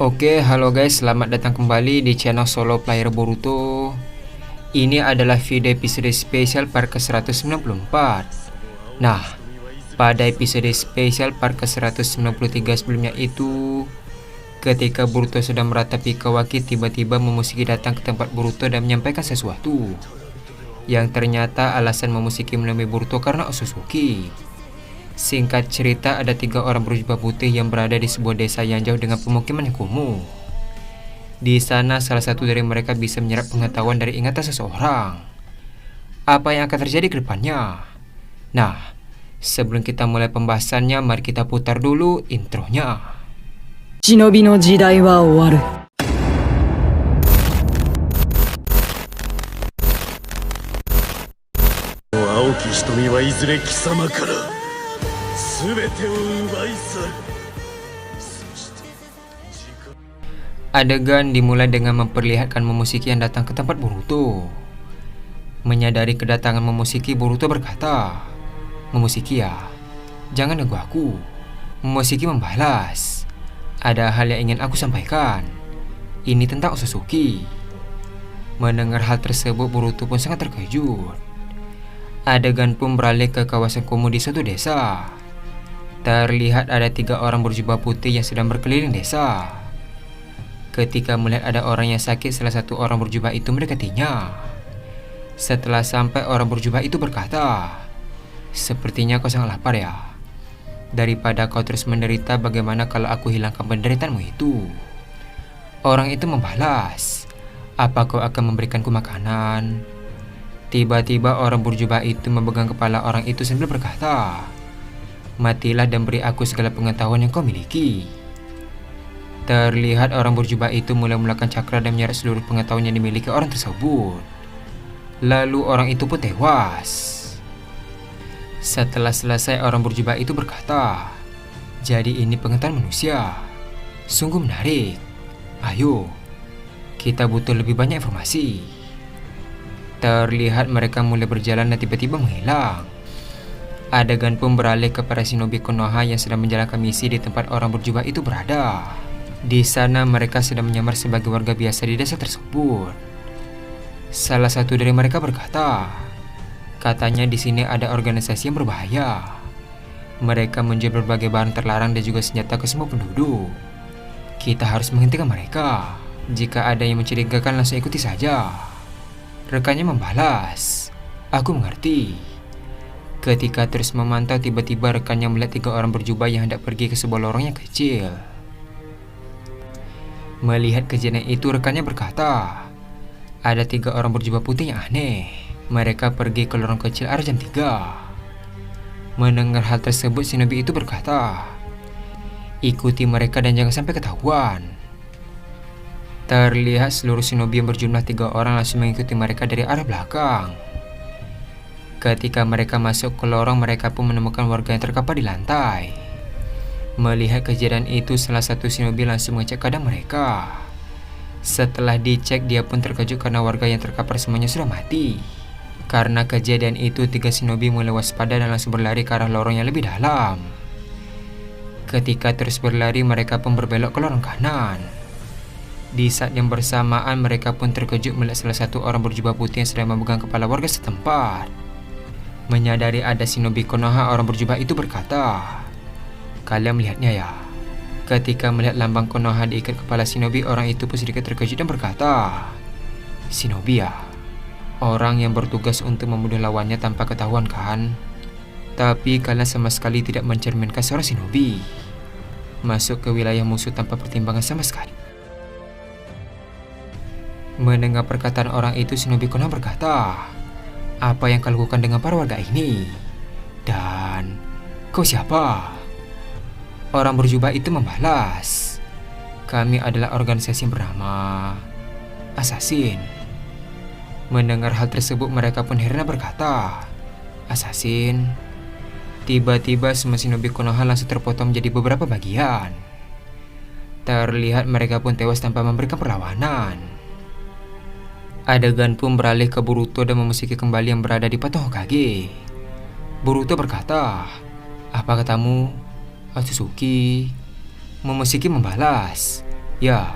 Oke, halo guys, selamat datang kembali di channel Solo Player Boruto. Ini adalah video episode spesial part ke-194. Nah, pada episode spesial part ke-193 sebelumnya itu, ketika Boruto sedang meratapi Kawaki, tiba-tiba Momoshiki datang ke tempat Boruto dan menyampaikan sesuatu. Yang ternyata alasan Momoshiki menemui Boruto karena Otsutsuki. Singkat cerita, ada 3 orang berjubah putih yang berada di sebuah desa yang jauh dengan pemukiman yang kumuh. Di sana salah satu dari mereka bisa menyerap pengetahuan dari ingatan seseorang. Apa yang akan terjadi ke depannya? Nah, sebelum kita mulai pembahasannya, mari kita putar dulu intronya. Shinobi no jidai wa owaru. 青き瞳はいずれ貴様から全てを奪い去る。そして時間 Adegan dimulai dengan memperlihatkan Momoshiki yang datang ke tempat Boruto. Menyadari kedatangan Momoshiki, Boruto berkata, "Momoshiki ya, jangan ganggu aku." Momoshiki membalas, "Ada hal yang ingin aku sampaikan. Ini tentang Otsutsuki." Mendengar hal tersebut, Boruto pun sangat terkejut. Adegan pun beralih ke kawasan kumuh di suatu desa. Terlihat ada 3 orang berjubah putih yang sedang berkeliling desa. Ketika melihat ada orang yang sakit, salah satu orang berjubah itu mendekatinya. Setelah sampai, orang berjubah itu berkata, "Sepertinya kau sangat lapar ya. Daripada kau terus menderita, bagaimana kalau aku hilangkan penderitaanmu itu?" Orang itu membalas, "Apa kau akan memberikanku makanan?" Tiba-tiba orang berjubah itu memegang kepala orang itu sambil berkata, "Matilah dan beri aku segala pengetahuan yang kau miliki." Terlihat orang berjubah itu mulai melakukan cakra dan menyeret seluruh pengetahuan yang dimiliki orang tersebut. Lalu orang itu pun tewas. Setelah selesai, orang berjubah itu berkata, "Jadi ini pengetahuan manusia. Sungguh menarik. Ayo, kita butuh lebih banyak informasi." Terlihat mereka mulai berjalan dan tiba-tiba menghilang. Adegan pun beralih kepada Shinobi Konoha yang sedang menjalankan misi di tempat orang berjubah itu berada. Di sana mereka sedang menyamar sebagai warga biasa di desa tersebut. Salah satu dari mereka berkata, katanya di sini ada organisasi yang berbahaya. Mereka menjual berbagai barang terlarang dan juga senjata ke semua penduduk. Kita harus menghentikan mereka. Jika ada yang mencurigakan, langsung ikuti saja. Rekannya membalas, "Aku mengerti." Ketika terus memantau, tiba-tiba rekannya melihat 3 orang berjubah yang hendak pergi ke sebuah lorong yang kecil. Melihat kejadian itu, rekannya berkata, "Ada 3 orang berjubah putih yang aneh. Mereka pergi ke lorong kecil arah jam 3. Mendengar hal tersebut, Shinobi itu berkata, "Ikuti mereka dan jangan sampai ketahuan." Terlihat seluruh shinobi yang berjumlah 3 orang langsung mengikuti mereka dari arah belakang. Ketika mereka masuk ke lorong, mereka pun menemukan warga yang terkapar di lantai. Melihat kejadian itu, salah satu shinobi langsung mengecek keadaan mereka. Setelah dicek, dia pun terkejut karena warga yang terkapar semuanya sudah mati. Karena kejadian itu, 3 shinobi mulai waspada dan langsung berlari ke arah lorong yang lebih dalam. Ketika terus berlari, mereka pun berbelok ke lorong kanan. Di saat yang bersamaan, mereka pun terkejut melihat salah satu orang berjubah putih yang sedang memegang kepala warga setempat. Menyadari ada Shinobi Konoha, orang berjubah itu berkata, "Kalian melihatnya ya?" Ketika melihat lambang Konoha diikat kepala Shinobi, orang itu pun sedikit terkejut dan berkata, "Shinobi ya? Orang yang bertugas untuk membunuh lawannya tanpa ketahuan kan? Tapi kalian sama sekali tidak mencerminkan seorang Shinobi masuk ke wilayah musuh tanpa pertimbangan sama sekali." Mendengar perkataan orang itu, Shinobi Konoha berkata, "Apa yang kau lakukan dengan para warga ini? Dan kau siapa?" Orang berjubah itu membalas, "Kami adalah organisasi yang bernama Assassin." Mendengar hal tersebut, mereka pun heran berkata, "Assassin?" Tiba-tiba semua shinobi Konoha langsung terpotong menjadi beberapa bagian. Terlihat mereka pun tewas tanpa memberikan perlawanan. Adegan pun beralih ke Boruto dan Momoshiki kembali yang berada di patung Hokage. Boruto berkata, "Apa katamu, Otsutsuki?" Momoshiki membalas, Ya,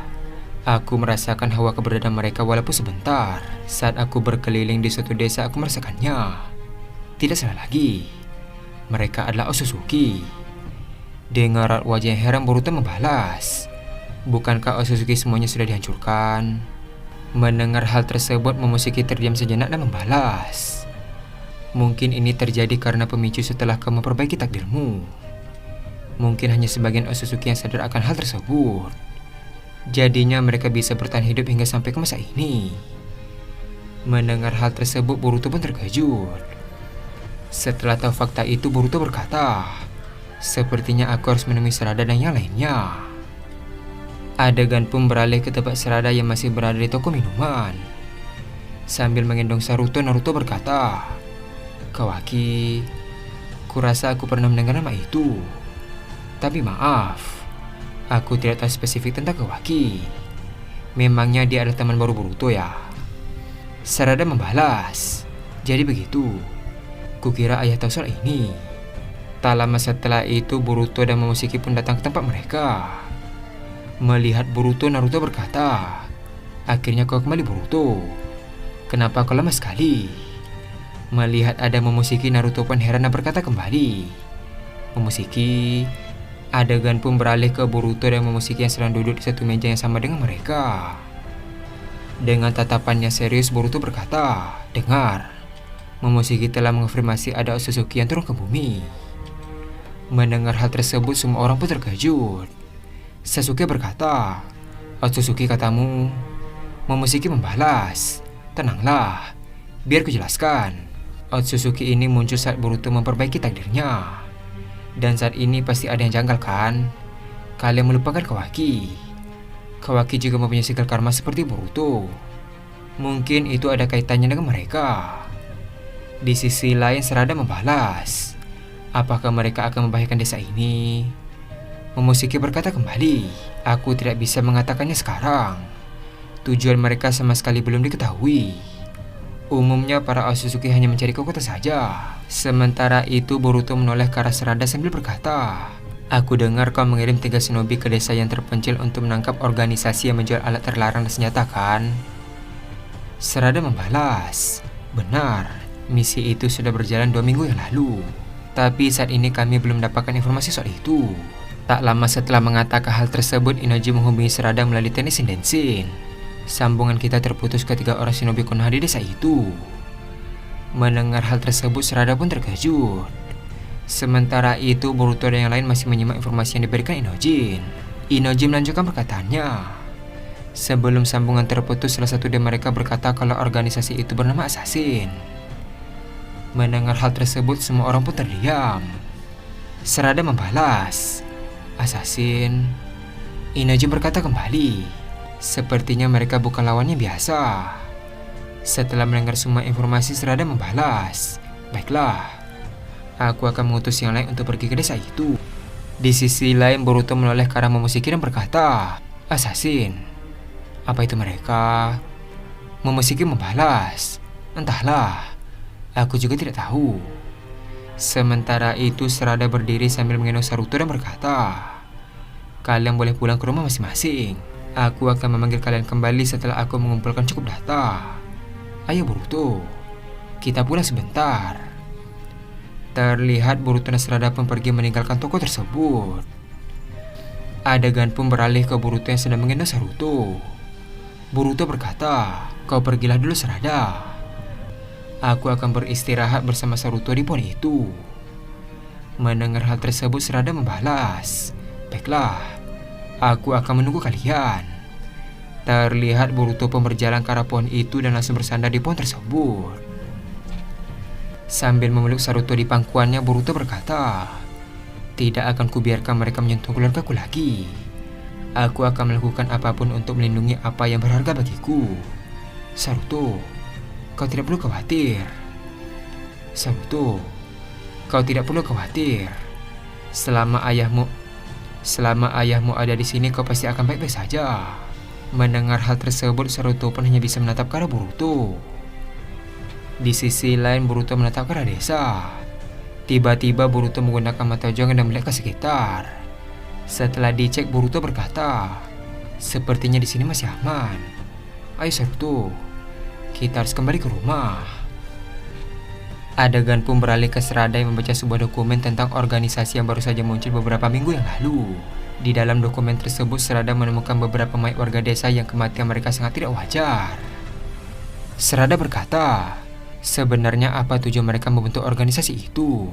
aku merasakan hawa keberadaan mereka walaupun sebentar. Saat aku berkeliling di suatu desa, aku merasakannya. Tidak salah lagi, mereka adalah Otsutsuki. Dengan raut wajah yang heran, Boruto membalas, "Bukankah Otsutsuki semuanya sudah dihancurkan?" Mendengar hal tersebut, Momoshiki terdiam sejenak dan membalas, "Mungkin ini terjadi karena pemicu setelah kau memperbaiki takdirmu. Mungkin hanya sebagian Otsutsuki yang sadar akan hal tersebut. Jadinya mereka bisa bertahan hidup hingga sampai ke masa ini." Mendengar hal tersebut, Boruto pun terkejut. Setelah tahu fakta itu, Boruto berkata, "Sepertinya aku harus menemui Sarada dan yang lainnya." Adegan pun beralih ke tempat Sarada yang masih berada di toko minuman. Sambil menggendong Saruto, Naruto berkata, "Kawaki, kurasa aku pernah mendengar nama itu. Tapi maaf, aku tidak tahu spesifik tentang Kawaki. Memangnya dia adalah teman baru Boruto ya?" Sarada membalas, "Jadi begitu. Kukira ayah tahu soal ini." Tak lama setelah itu, Boruto dan Momoshiki pun datang ke tempat mereka. Melihat Boruto, Naruto berkata, "Akhirnya kau kembali, Boruto. Kenapa kau lama sekali?" Melihat ada Momoshiki, Naruto pun heran dan berkata kembali, "Momoshiki." Adegan pun beralih ke Boruto dan Momoshiki yang sedang duduk di satu meja yang sama dengan mereka. Dengan tatapannya serius, Boruto berkata, "Dengar, Momoshiki telah mengafirmasi ada Otsutsuki yang turun ke bumi." Mendengar hal tersebut, semua orang pun terkejut. Sasuke berkata, "Otsutsuki katamu?" Momoshiki membalas, "Tenanglah, biar kujelaskan. Otsutsuki ini muncul saat Boruto memperbaiki takdirnya. Dan saat ini pasti ada yang janggal kan? Kalian melupakan Kawaki. Kawaki juga mempunyai sikil karma seperti Boruto. Mungkin itu ada kaitannya dengan mereka." Di sisi lain, Sarada membalas, "Apakah mereka akan membahayakan desa ini?" Momoshiki berkata kembali, "Aku tidak bisa mengatakannya sekarang. Tujuan mereka sama sekali belum diketahui. Umumnya para Otsutsuki hanya mencari kekuatan saja." Sementara itu, Boruto menoleh ke arah Sarada sambil berkata, "Aku dengar kau mengirim 3 shinobi ke desa yang terpencil untuk menangkap organisasi yang menjual alat terlarang dan senjata kan?" Sarada membalas, "Benar, misi itu sudah berjalan 2 minggu yang lalu. Tapi saat ini kami belum mendapatkan informasi soal itu." Tak lama setelah mengatakan hal tersebut, Inoji menghubungi Sarada melalui teknik Shindensin. "Sambungan kita terputus ketika orang shinobi Konoha di desa itu." Mendengar hal tersebut, Sarada pun terkejut. Sementara itu, Boruto dan yang lain masih menyimak informasi yang diberikan Inojin. Inojin melanjutkan perkataannya, "Sebelum sambungan terputus, salah satu dari mereka berkata kalau organisasi itu bernama Assassin." Mendengar hal tersebut, semua orang pun terdiam. Sarada membalas, "Assassin." Inojin berkata kembali, "Sepertinya mereka bukan lawannya biasa." Setelah mendengar semua informasi, Sarada membalas, "Baiklah, aku akan mengutus yang lain untuk pergi ke desa itu." Di sisi lain, Boruto menoleh ke arah Momoshiki dan berkata, "Assassin, apa itu mereka?" Momoshiki membalas, "Entahlah, aku juga tidak tahu." Sementara itu, Sarada berdiri sambil menggendong Saruto dan berkata, "Kalian boleh pulang ke rumah masing-masing. Aku akan memanggil kalian kembali setelah aku mengumpulkan cukup data. Ayo Boruto, kita pulang sebentar." Terlihat Boruto dan Sarada pun pergi meninggalkan toko tersebut. Adegan pun beralih ke Boruto yang sedang menggendong Saruto. Boruto berkata, "Kau pergilah dulu Sarada. Aku akan beristirahat bersama Saruto di pohon itu." Mendengar hal tersebut, Sarada membalas, "Baiklah, aku akan menunggu kalian." Terlihat Boruto pun berjalan ke arah pohon itu dan langsung bersandar di pohon tersebut. Sambil memeluk Saruto di pangkuannya, Boruto berkata, "Tidak akan kubiarkan mereka menyentuh keluargaku lagi. Aku akan melakukan apapun untuk melindungi apa yang berharga bagiku. Saruto, kau tidak perlu khawatir. Saruto, kau tidak perlu khawatir. Selama ayahmu ada di sini, kau pasti akan baik-baik saja." Mendengar hal tersebut, Saruto pun hanya bisa menatap ke arah Boruto. Di sisi lain, Boruto menatap ke arah desa. Tiba-tiba Boruto menggunakan mata jangan dan melihat ke sekitar. Setelah dicek, Boruto berkata, Sepertinya di sini masih aman. Ayo Saruto, kita harus kembali ke rumah. Adegan pun beralih ke Sarada yang membaca sebuah dokumen tentang organisasi yang baru saja muncul beberapa minggu yang lalu. Di dalam dokumen tersebut, Sarada menemukan beberapa mayat warga desa yang kematian mereka sangat tidak wajar. Sarada berkata, sebenarnya apa tujuan mereka membentuk organisasi itu?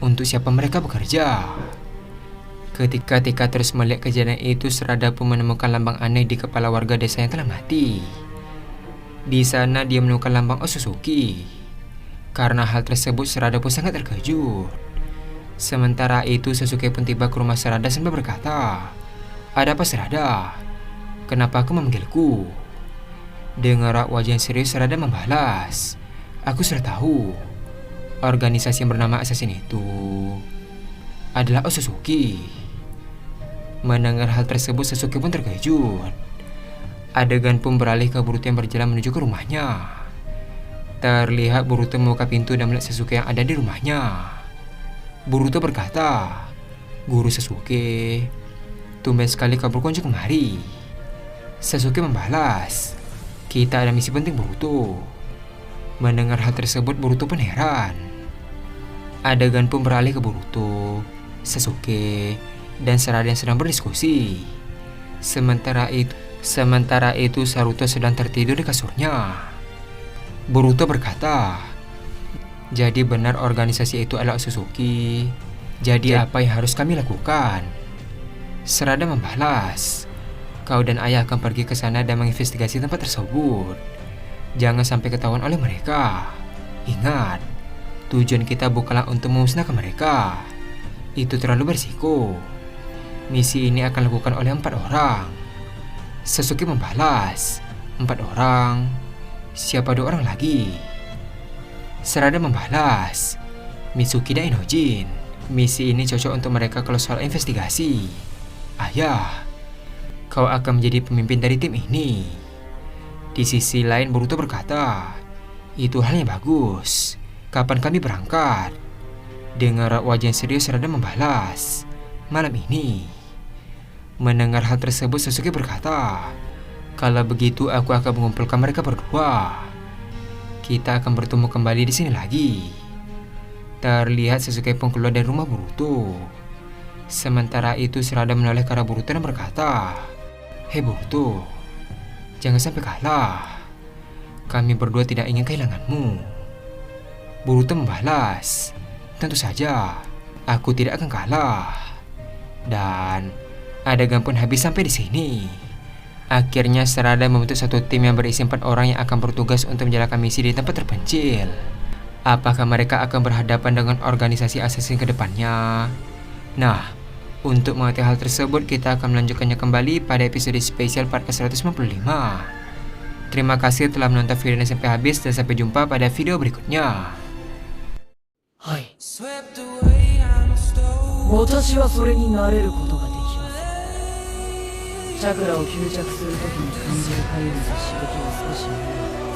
Untuk siapa mereka bekerja? Ketika terus melihat kejadian itu, Sarada pun menemukan lambang aneh di kepala warga desa yang telah mati. Di sana dia menemukan lambang Otsutsuki. Karena hal tersebut, Sarada pun sangat terkejut. Sementara itu, Sasuke pun tiba ke rumah Sarada sambil berkata, "Ada apa Sarada? Kenapa aku memanggilku?" Dengan raut wajah yang serius, Sarada membalas, "Aku sudah tahu. Organisasi yang bernama Assassin itu adalah Otsutsuki." Mendengar hal tersebut, Sasuke pun terkejut. Adegan pun beralih ke Boruto yang berjalan menuju ke rumahnya. Terlihat Boruto membuka pintu dan melihat Sasuke yang ada di rumahnya. Boruto berkata, "Guru Sasuke, tumben sekali kau berkunjung kemari." Sasuke membalas, "Kita ada misi penting Boruto." Mendengar hal tersebut, Boruto pun heran. Adegan pun beralih ke Boruto, Sasuke, dan Sarada yang sedang berdiskusi. Sementara itu Saruto sedang tertidur di kasurnya. Boruto berkata, "Jadi benar organisasi itu adalah Otsutsuki. Jadi apa yang harus kami lakukan?" Sarada membalas, "Kau dan ayah akan pergi ke sana dan menginvestigasi tempat tersebut. Jangan sampai ketahuan oleh mereka. Ingat, tujuan kita bukanlah untuk memusnahkan mereka. Itu terlalu berisiko. Misi ini akan dilakukan oleh 4 orang. Sasuke membalas, 4 orang? Siapa 2 orang lagi? Sarada membalas, Mitsuki dan Inojin. Misi ini cocok untuk mereka kalau soal investigasi. Ayah, kau akan menjadi pemimpin dari tim ini. Di sisi lain, Boruto berkata, "Itu hal yang bagus. Kapan kami berangkat?" Dengan raut wajah yang serius, Sarada membalas, "Malam ini." Mendengar hal tersebut, Sasuke berkata, "Kalau begitu aku akan mengumpulkan mereka berdua. Kita akan bertemu kembali di sini lagi." Terlihat Sasuke pun keluar dari rumah Boruto. Sementara itu, Sarada menoleh ke arah Boruto dan berkata, "Hei Boruto, jangan sampai kalah. Kami berdua tidak ingin kehilanganmu." Boruto membalas, "Tentu saja, aku tidak akan kalah." Dan adegan pun habis sampai di sini. Akhirnya Sarada membentuk satu tim yang berisi 4 orang yang akan bertugas untuk menjalankan misi di tempat terpencil. Apakah mereka akan berhadapan dengan organisasi assassin ke depannya? Nah, untuk mengetahui hal tersebut, kita akan melanjutkannya kembali pada episode spesial part ke-155. Terima kasih telah menonton video ini sampai habis dan sampai jumpa pada video berikutnya. はい。私はそれになれることができます。チャクラを吸着するときに感じるかゆみと刺激を少し